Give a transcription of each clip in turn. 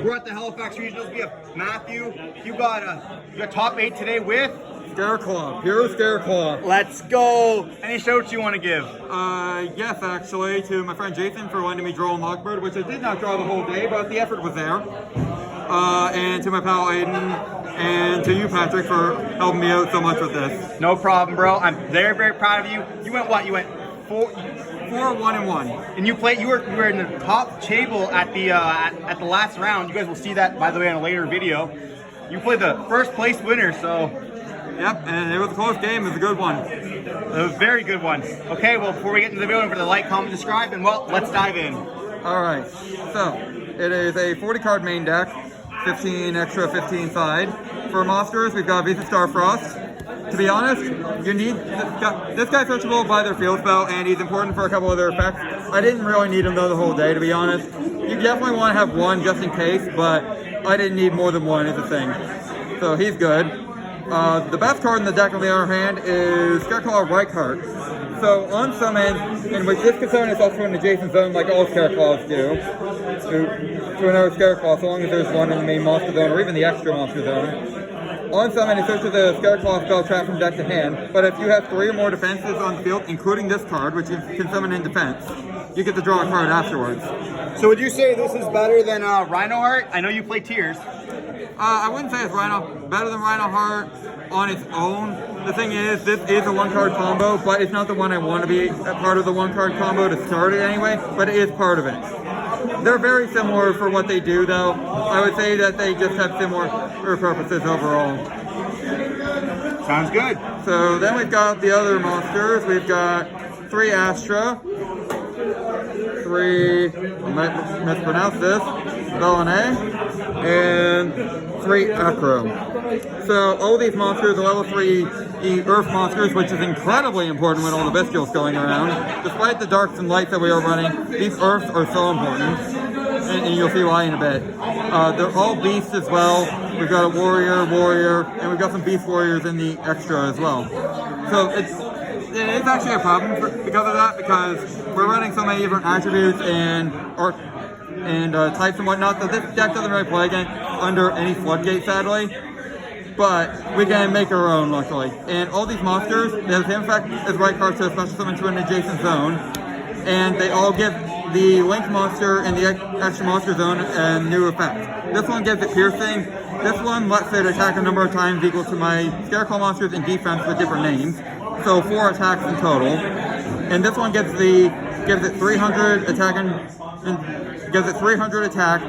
We're at the Halifax Regionals. We have Matthew. You got top 8 today with Scareclaw, pure Scareclaw. Let's go. Any shout you want to give? Yes, actually, to my friend Jason for letting me draw on Lockbird, which I did not draw the whole day, but the effort was there. And to my pal Aiden, and to you, Patrick, for helping me out so much with this. No problem, bro. I'm very, very proud of you. You went what? You went 4-1-1. And you played. You were in the top table at the last round. You guys will see that, by the way, in a later video. You played the first place winner, so. Yep, and it was a close game. It was a good one. It was a very good one. Okay, well, before we get into the video, for the like, comment, subscribe, and well, let's dive in. All right, so it is a 40-card main deck, 15 extra, 15 side. For monsters, we've got Visa Star Frost. To be honest, you need this guy's searchable by their field spell, and he's important for a couple other effects. I didn't really need him though the whole day, to be honest. You definitely want to have one just in case, but I didn't need more than one is the thing. So he's good. The best card in the deck, on the other hand, is Scareclaw Right Card. So on summon, and with this concern, it's also in the adjacent zone like all Scareclaws do, to another Scareclaw, so long as there's one in the main monster zone or even the extra monster zone. On summon, it searches the Scareclaw spell trap from deck to hand, but if you have 3 or more defenses on the field, including this card, which you can summon in defense, you get to draw a card afterwards. So would you say this is better than Rhino Heart? I know you play Tears. I wouldn't say it's better than Rhino Heart on its own. The thing is, this is a 1-card combo, but it's not the one I want to be a part of the 1-card combo to start it anyway, but it is part of it. They're very similar for what they do, though. I would say that they just have similar purposes overall. Sounds good. So then we've got the other monsters. We've got 3 Astra, 3, I might mispronounce this, Bellene, and 3 Acro. So all these monsters are level 3 Earth monsters, which is incredibly important with all the bestials going around. Despite the darks and lights that we are running, these Earths are so important, and you'll see why in a bit. They're all beasts as well. We've got a warrior, and we've got some beast warriors in the extra as well. So it is actually a problem because of that, because we're running so many different attributes and types and whatnot, that this deck doesn't really play against under any floodgate, sadly. But we can make our own, luckily. And all these monsters, they have the same effect as right cards to a special summon to an adjacent zone. And they all give the Link monster and the extra monster zone a new effect. This one gives it piercing. This one lets it attack a number of times equal to my Scareclaw monsters in defense with different names. So 4 attacks in total. And this one gives it 300 attack and gives it 300 attack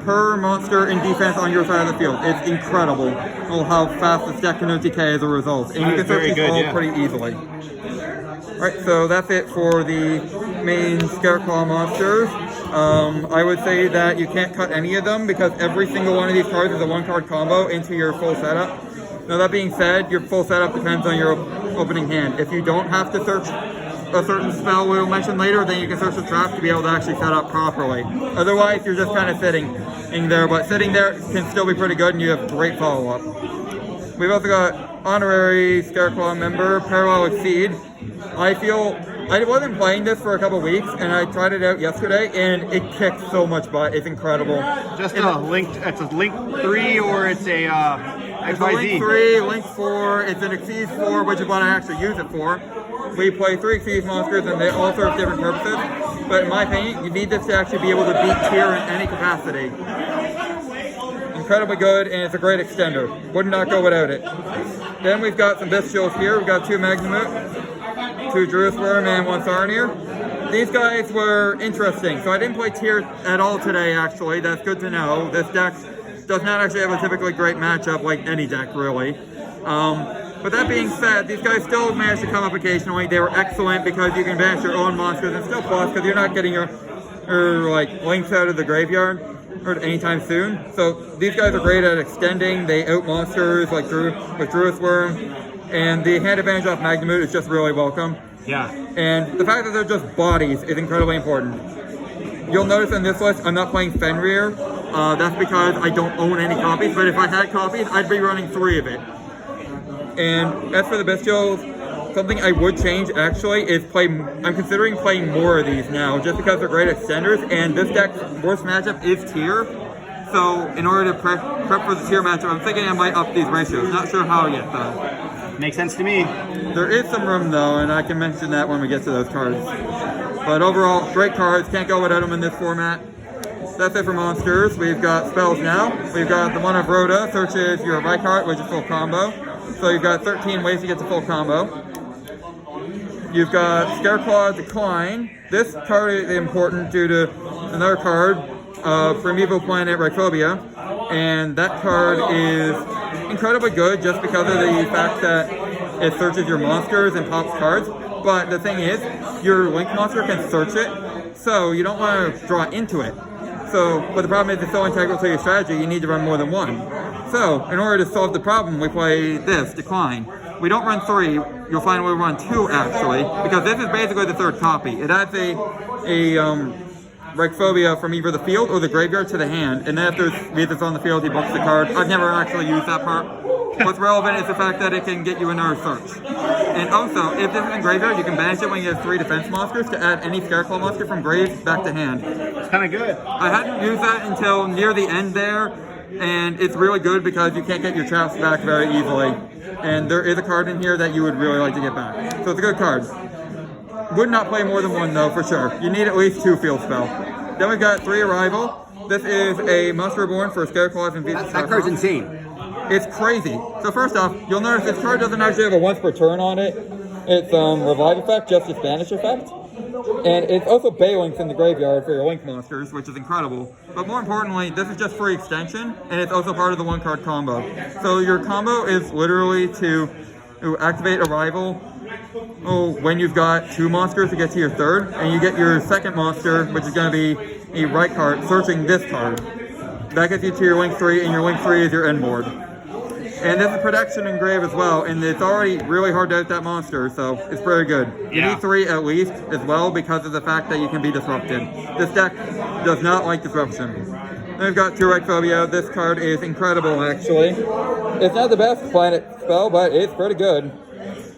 per monster in defense on your side of the field. It's incredible how fast this deck can OTK as a result. And you can search these all pretty easily. Alright, so that's it for the main Scareclaw monsters. I would say that you can't cut any of them because every single one of these cards is a 1-card combo into your full setup. Now that being said, your full setup depends on your opening hand. If you don't have to search a certain spell we'll mention later, then you can search the trap to be able to actually set up properly. Otherwise, you're just kind of sitting in there, but sitting there can still be pretty good and you have great follow-up. We've also got honorary Scareclaw member, Parallel Exceed. I wasn't playing this for a couple weeks, and I tried it out yesterday, and it kicks so much butt. It's incredible. Just it's a Link 3 or it's a XYZ? It's a Link 3, Link 4, it's an Exceed 4, which is what I actually use it for. We play 3 Exceed monsters, and they all serve different purposes. But in my opinion, you need this to actually be able to beat tier in any capacity. Incredibly good, and it's a great extender. Would not go without it. Then we've got some bestials here. We've got 2 Magnamut, 2 Druisworm, and 1 Sarnier. These guys were interesting. So I didn't play tier at all today, actually. That's good to know. This deck does not actually have a typically great matchup like any deck, really. But that being said, these guys still managed to come up occasionally. They were excellent because you can banish your own monsters and still plus because you're not getting your like links out of the graveyard or anytime soon. So these guys are great at extending. They out monsters like with Druisworm, and the hand advantage off Magnamut is just really welcome. Yeah. And the fact that they're just bodies is incredibly important. You'll notice in this list I'm not playing Fenrir. That's because I don't own any copies, but if I had copies, I'd be running 3 of it. And as for the bestials, something I would change actually is I'm considering playing more of these now just because they're great extenders, and this deck's worst matchup is tier. So in order to prep for the tier matchup, I'm thinking I might up these ratios. Not sure how yet though. Makes sense to me. There is some room though, and I can mention that when we get to those cards. But overall, great cards. Can't go without them in this format. That's it for monsters. We've got spells now. We've got the one of Rhoda, searches your right card, which is full combo. So you've got 13 ways to get to full combo. You've got Scareclaw Decline. This card is important due to another card, Primeval Planet Ryphobia. And that card is incredibly good just because of the fact that it searches your monsters and pops cards. But the thing is, your Link monster can search it, so you don't want to draw into it. So, but the problem is it's so integral to your strategy, you need to run more than one. So, in order to solve the problem, we play this, Decline. We don't run 3, you'll find we run 2 actually, because this is basically the third copy. It adds a Ryphobia from either the field or the graveyard to the hand, and then if there's visits on the field, he books the card. I've never actually used that part. What's relevant is the fact that it can get you another search. And also, if this is in graveyard, you can banish it when you have 3 defense monsters to add any Scareclaw monster from grave back to hand. It's kind of good. I hadn't used that until near the end there, and it's really good because you can't get your traps back very easily. And there is a card in here that you would really like to get back. So it's a good card. Would not play more than 1 though, for sure. You need at least 2 field spell. Then we've got 3 Arrival. This is a Monster Reborn for Scareclaws and Visits. That card's insane. It's crazy. So first off, you'll notice this card doesn't actually have a once per turn on it. It's Revive effect, Justice Banish effect. And it's also Balinks in the graveyard for your Link monsters, which is incredible. But more importantly, this is just free extension, and it's also part of the 1-card combo. So your combo is literally to activate Arrival when you've got 2 monsters to get to your 3rd, and you get your 2nd monster, which is going to be a right card, searching this card. That gets you to your Link 3, and your Link 3 is your end board. And there's a protection in grave as well, and it's already really hard to out that monster, so it's pretty good. You need 3 at least as well because of the fact that you can be disrupted. This deck does not like disruption. Then we've got 2 Ryphobia. This card is incredible actually. It's not the best planet spell, but it's pretty good.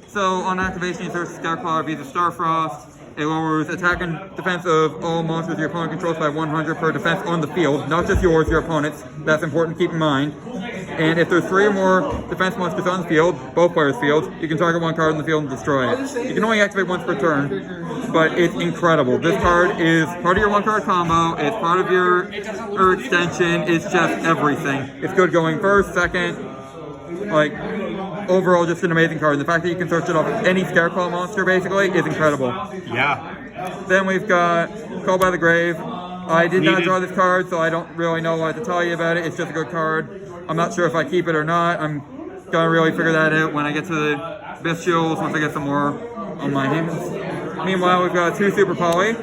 So on activation, you search Scareclaw via Starfrost. It lowers attack and defense of all monsters your opponent controls by 100 per defense on the field, not just yours, your opponent's. That's important to keep in mind. And if there's 3 or more defense monsters on the field, both players' fields, you can target 1 card on the field and destroy it. You can only activate once per turn, but it's incredible. This card is part of your 1-card combo, it's part of your extension, it's just everything. It's good going first, second, like, overall just an amazing card. And the fact that you can search it off any Scareclaw monster basically is incredible. Yeah. Then we've got Call by the Grave. I did not draw this card, so I don't really know what to tell you about it. It's just a good card. I'm not sure if I keep it or not. I'm gonna really figure that out when I get to the Bestials, once I get some more on my hands. Meanwhile, we've got 2 Super Poly.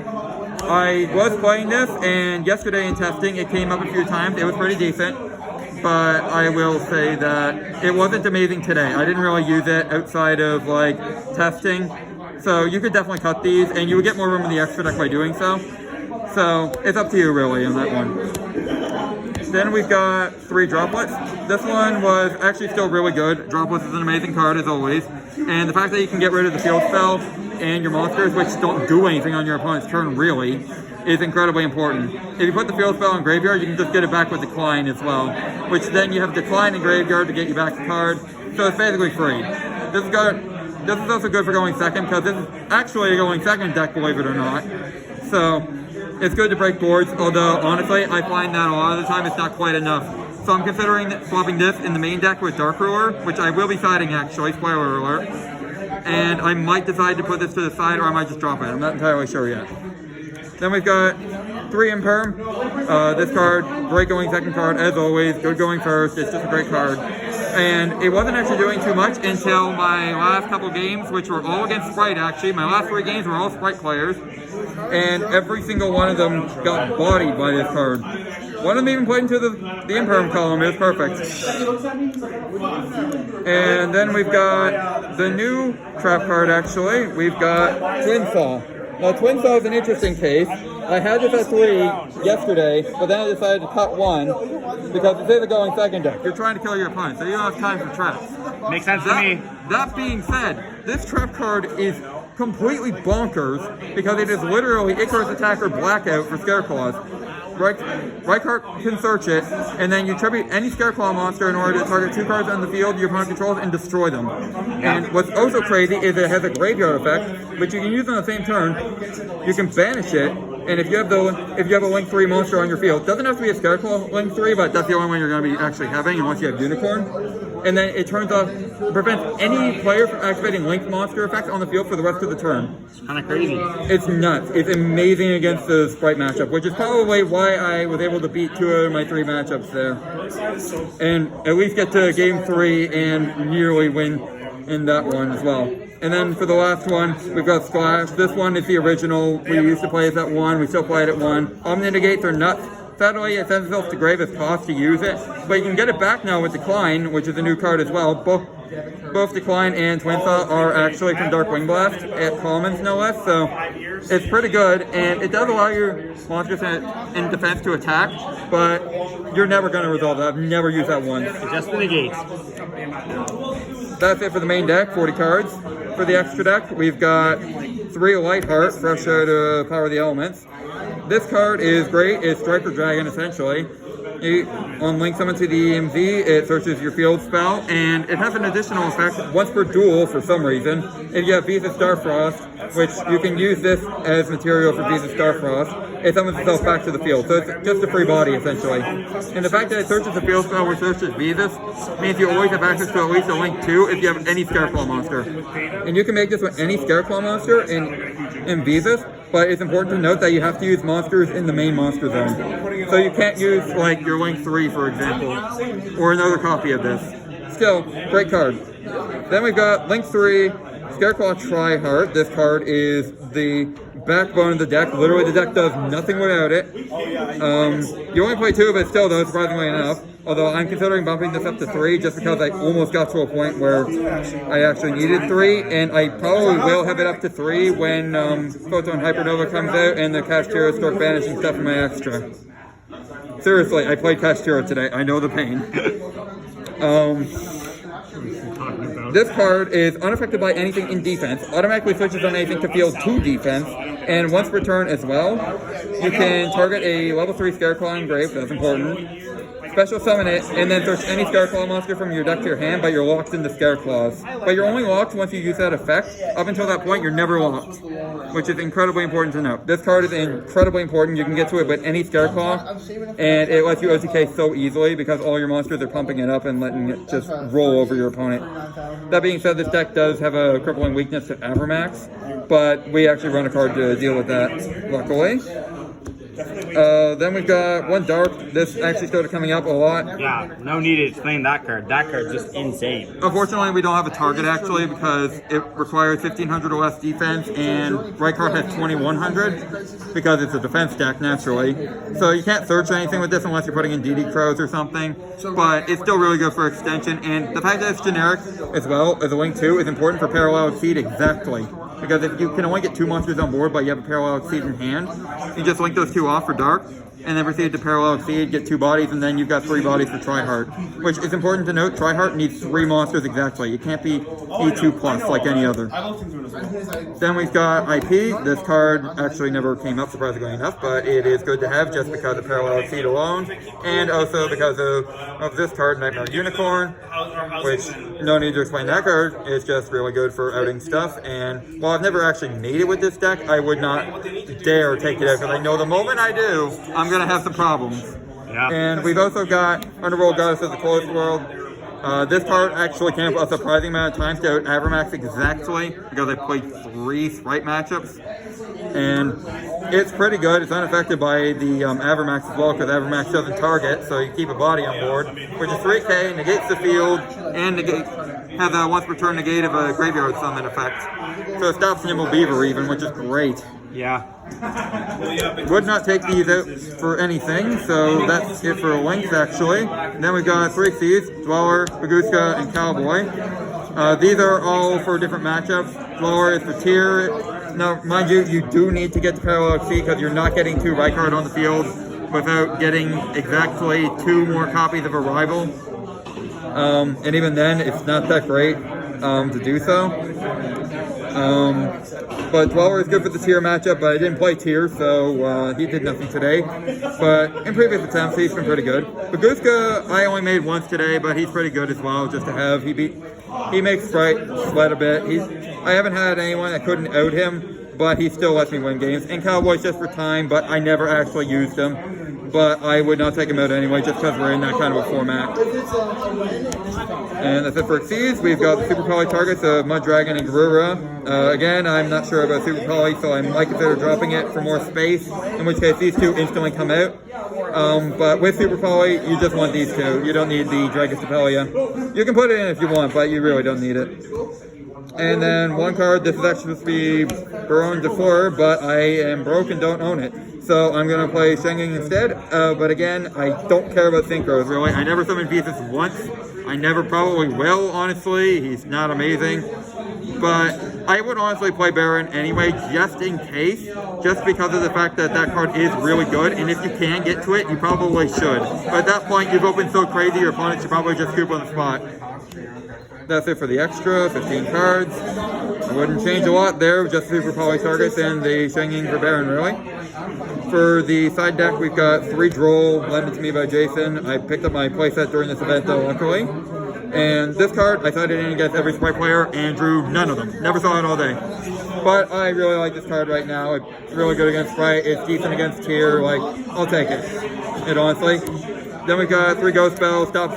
I was playing this, and yesterday in testing, it came up a few times. It was pretty decent, but I will say that it wasn't amazing today. I didn't really use it outside of like testing, so you could definitely cut these, and you would get more room in the extra deck by doing so. So it's up to you really on that one. Then we've got 3 Droplets. This one was actually still really good. Droplets is an amazing card as always, and the fact that you can get rid of the field spell and your monsters, which don't do anything on your opponent's turn really, is incredibly important. If you put the field spell in graveyard, you can just get it back with Decline as well, which then you have Decline in graveyard to get you back the card, so it's basically free. This is also good for going second, because this is actually a going second deck, believe it or not. So it's good to break boards, although honestly, I find that a lot of the time it's not quite enough. So I'm considering swapping this in the main deck with Dark Ruler, which I will be siding actually, spoiler alert. And I might decide to put this to the side, or I might just drop it. I'm not entirely sure yet. Then we've got 3 Imperm. This card, great going second card as always, good going first, it's just a great card. And it wasn't actually doing too much until my last couple games, which were all against Sprite actually. My last 3 games were all Sprite players, and every single one of them got bodied by this card. One of them even played into the Imperm column, it was perfect. And then we've got the new trap card actually, we've got Twin Saw. Now, Twin Saw is an interesting case. I had this at 3 yesterday, but then I decided to cut 1 because it's in the going second deck. You're trying to kill your opponent, so you don't have time for traps. Makes sense to me. That being said, this trap card is completely bonkers because it is literally Icarus Attacker Blackout for Scareclaws. Reichardt can search it, and then you tribute any Scareclaw monster in order to target 2 cards on the field your opponent controls and destroy them. And what's also crazy is it has a graveyard effect, which you can use on the same turn. You can banish it, and if you have a Link 3 monster on your field, doesn't have to be a Scareclaw Link 3, but that's the only one you're going to be actually having unless you have Unicorn. And then it turns off, prevents any player from activating Link monster effects on the field for the rest of the turn. It's kind of crazy. It's nuts. It's amazing against the Sprite matchup, which is probably why I was able to beat 2 out of my 3 matchups there. And at least get to game 3 and nearly win in that one as well. And then for the last one, we've got Splash. This one is the original. We used to play it at 1. We still play it at 1. Omni-Negates are nuts. Sadly, it sends itself to grave as cost to use it, but you can get it back now with Decline, which is a new card as well. Both Decline and Twin Saw are actually from Darkwing Blast, at commons no less, so it's pretty good, and it does allow your monsters in defense to attack, but you're never going to resolve that. I've never used that once. Just the negates. That's it for the main deck, 40 cards. For the extra deck, we've got 3 Lightheart, fresh out of Power of the Elements. This card is great. It's Striker Dragon, essentially. On Link Summon to the EMZ, it searches your field spell, and it has an additional effect once per duel for some reason. If you have Visa Starfrost, which you can use this as material for Visa Starfrost, it summons itself back to the field. So it's just a free body, essentially. And the fact that it searches the field spell which searches Visas means you always have access to at least a Link 2 if you have any Scareclaw monster. And you can make this with any Scareclaw monster in Visas, but it's important to note that you have to use monsters in the main monster zone. So you can't use, like, your Link 3, for example, or another copy of this. Still, great card. Then we've got Link 3, Scareclaw Tryhard. This card is the backbone of the deck. Literally, the deck does nothing without it. You only play 2 of it still, though, surprisingly enough. Although I'm considering bumping this up to 3 just because I almost got to a point where I actually needed 3, and I probably will have it up to 3 when Photon Hypernova comes out and the Kashtira start banishing stuff in my extra. Seriously, I played Kashtira today. I know the pain. This card is unaffected by anything in defense, automatically switches on anything to field 2 defense, and once per turn as well, you can target a level 3 Scareclaw in grave, that's important. Special summon it, and then search any Scareclaw monster from your deck to your hand, but you're locked into Scareclaws. But you're only locked once you use that effect. Up until that point, you're never locked, which is incredibly important to note. This card is incredibly important. You can get to it with any Scareclaw, and it lets you OTK so easily because all your monsters are pumping it up and letting it just roll over your opponent. That being said, this deck does have a crippling weakness to Avermax, but we actually run a card to deal with that, luckily. Then we've got 1 Dark. This actually started coming up a lot. Yeah, no need to explain that card. That card's just insane. Unfortunately, we don't have a target actually because it requires 1500 or less defense, and Reichardt has 2100 because it's a defense deck naturally. So you can't search anything with this unless you're putting in DD Crows or something, but it's still really good for extension, and the fact that it's generic as well as a Link 2 is important for Parallel Exceed exactly. Because if you can only get 2 monsters on board, but you have a Parallel Exceed in hand, you just link those 2 off for Dark, and then proceed to Parallel Exceed, get 2 bodies, and then you've got 3 bodies for Tryhard. Which is important to note, Tryhard needs 3 monsters exactly. It can't be E2 plus like any other. Then we've got IP. This card actually never came up, surprisingly enough, but it is good to have just because of Parallel Exceed alone, and also because of this card, Nightmare Unicorn, which, no need to explain that card, it's just really good for outing stuff, and while I've never actually made it with this deck, I would not dare take it out, because I know the moment I do, I'm going to have some problems. Yeah. And we've also got Underworld Goddess of the Closed World. This card actually came up a surprising amount of times to Avermax exactly, because I played 3 Sprite matchups, and it's pretty good. It's unaffected by the Avermax as well, because Avermax doesn't target, so you keep a body on board, which is 3k, negates the field, and has a once per turn negate of a graveyard summon effect. So it stops Nimble Beaver even, which is great. Yeah. Would not take these out for anything, so that's it for Links actually. Then we've got 3 C's, Dweller, Baguska, and Cowboy. These are all for different matchups. Dweller is for tier. Now, mind you, you do need to get the Parallel C because you're not getting 2 Reichardt on the field without getting exactly 2 more copies of a rival. And even then, it's not that great to do so. But Dweller is good for the tier matchup, but I didn't play tier, so he did nothing today. But in previous attempts, he's been pretty good. Baguska, I only made once today, but he's pretty good as well, just to have. He makes Sprite sweat a bit. I haven't had anyone that couldn't out him, but he still lets me win games. And Cowboys just for time, but I never actually used him. But I would not take him out anyway, just because we're in that kind of a format. And that's it for Exceeds. We've got the Super Poly targets of Mud Dragon and Garura. Again, I'm not sure about Super Poly, so I might consider dropping it for more space, in which case these two instantly come out. But with Super Poly, you just want these two. You don't need the Dragostapelia. You can put it in if you want, but you really don't need it. And then one card, this is actually supposed to be Baron Defor, but I am broke and don't own it. So I'm going to play Shenging instead. But again, I don't care about Synchros, really. I never summoned Pieces once. I never probably will, honestly. He's not amazing. But I would honestly play Baron anyway, just in case. Just because of the fact that that card is really good. And if you can get to it, you probably should. But at that point, you've opened so crazy, your opponent should probably just scoop on the spot. That's it for the extra, 15 cards. I wouldn't change a lot there, just Super Poly targets and the Shenging for Baron, really. For the side deck, we've got 3 Droll, lended to me by Jason. I picked up my playset during this event, though, luckily. And this card, I sided in against every Sprite player and drew none of them. Never saw it all day. But I really like this card right now. It's really good against Sprite. It's decent against Tier. Like, I'll take it honestly. Then we've got 3 Ghost Spells, stops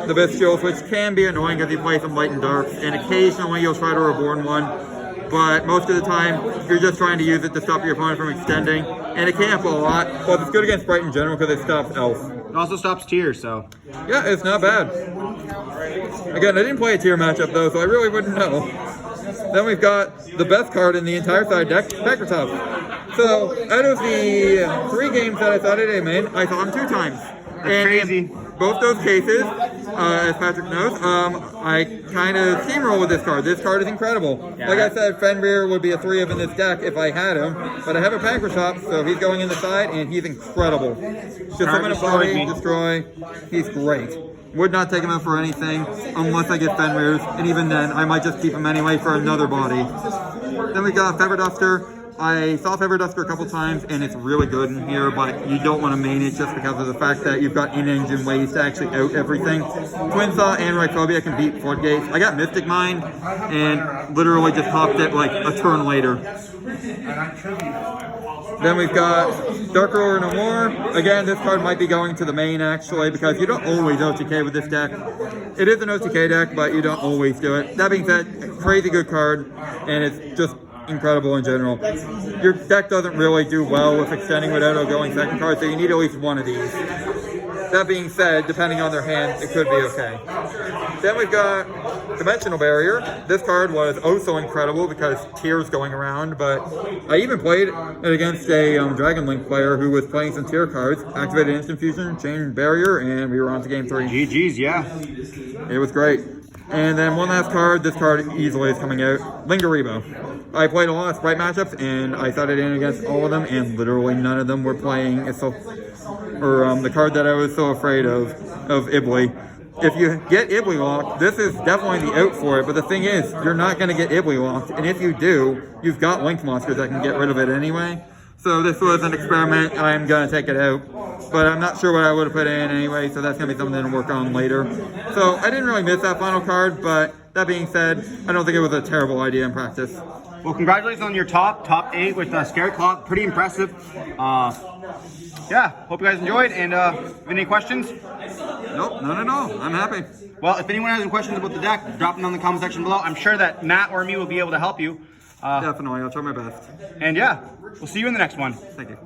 the Bestials, which can be annoying because you play some Light and Darks, and occasionally you'll try to Reborn one, but most of the time you're just trying to use it to stop your opponent from extending, and it can help a lot, but it's good against Sprite in general because it stops Elf. It also stops Tier, so... Yeah, it's not bad. Again, I didn't play a Tier matchup though, so I really wouldn't know. Then we've got the best card in the entire side deck, Peckertop. So, out of the 3 games that I thought I made, I saw him 2 times. That's crazy. Both those cases, as Patrick knows, I kind of steamroll with this card. This card is incredible. Yeah. Like I said, Fenrir would be a 3 of in this deck if I had him, but I have a Packershop, so he's going in the side, and he's incredible. Just summon a body, destroy. He's great. Would not take him out for anything unless I get Fenrir's, and even then, I might just keep him anyway for another body. Then we got Feather Duster. I saw Feather Duster a couple times, and it's really good in here, but you don't want to main it just because of the fact that you've got in-engine ways to actually out everything. Twin Saw and Ryphobia can beat Floodgates. I got Mystic Mind, and literally just hopped it like a turn later. Then we've got Dark Ruler No More. Again, this card might be going to the main, actually, because you don't always OTK with this deck. It is an OTK deck, but you don't always do it. That being said, crazy good card, and it's just incredible in general. Your deck doesn't really do well with extending without a going second card, so you need at least one of these. That being said, depending on their hand, it could be okay. Then we've got Dimensional Barrier. This card was oh so incredible because Tier's going around, but I even played it against a Dragon Link player who was playing some Tier cards, activated Instant Fusion, changed Barrier, and we were on to game 3. GG's, yeah. It was great. And then one last card, this card easily is coming out, Lingaribo. I played a lot of Sprite matchups, and I thought it in against all of them, and literally none of them were playing the card that I was so afraid of Ibly. If you get Ibly locked, this is definitely the out for it, but the thing is, you're not going to get Ibly locked, and if you do, you've got Link monsters that can get rid of it anyway. So this was an experiment, I'm going to take it out, but I'm not sure what I would have put in anyway, so that's going to be something to work on later. So I didn't really miss that final card, but that being said, I don't think it was a terrible idea in practice. Well, congratulations on your top 8 with Scareclaw. Pretty impressive. Yeah, hope you guys enjoyed. And any questions? Nope, none at all. I'm happy. Well, if anyone has any questions about the deck, drop them down in the comment section below. I'm sure that Matt or me will be able to help you. Definitely, I'll try my best. And yeah, we'll see you in the next one. Thank you.